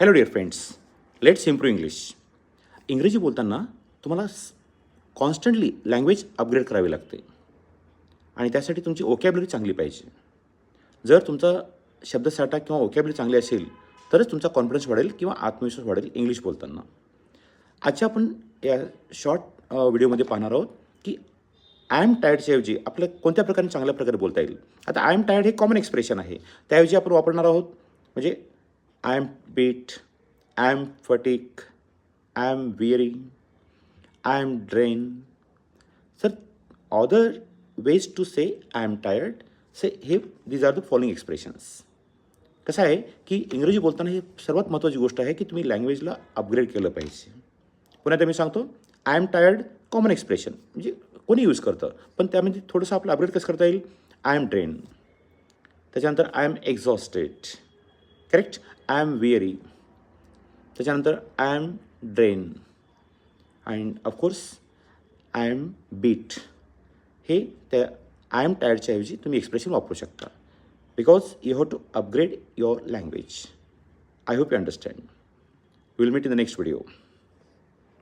Hello dear friends, let's improve English. इंग्रजी बोलताना तुम्हाला कॉन्स्टंटली लँग्वेज अपग्रेड करावी लागते आणि त्यासाठी तुमची वोकॅब्युलरी चांगली पाहिजे. जर तुमचा शब्दसाठा किंवा वोकॅब्युलरी चांगली असेल तरच तुमचा कॉन्फिडन्स वाढेल किंवा आत्मविश्वास वाढेल इंग्लिश बोलताना. आजच्या आपण या शॉर्ट व्हिडिओमध्ये पाहणार आहोत की आय एम टायर्डच्या ऐवजी आपल्या कोणत्या प्रकारे चांगल्या प्रकारे बोलता येईल. आता आय एम टायर्ड हे कॉमन एक्सप्रेशन आहे, त्याऐवजी आपण वापरणार आहोत म्हणजे I am beat, I am fatigue, I am weary, I am drain. Sir other ways to say I am tired से हे these are the following expressions. कसं आहे की इंग्रजी बोलताना ही सर्वात महत्त्वाची गोष्ट आहे की तुम्ही लँग्वेजला अपग्रेड केलं पाहिजे. पुन्हा एकदा मी सांगतो, I am tired common expression म्हणजे कोणी यूज करतं, पण त्यामध्ये थोडंसं आपलं अपग्रेड कसं करता येईल. आय एम ड्रेन, त्याच्यानंतर I am exhausted, correct. I am weary, त्याच्यानंतर I am drain and of course I am beat. हे त्या आय एम टायर्डच्या ऐवजी तुम्ही एक्सप्रेशन वापरू शकता because you have to upgrade your language. I hope you understand. Will meet in the next video.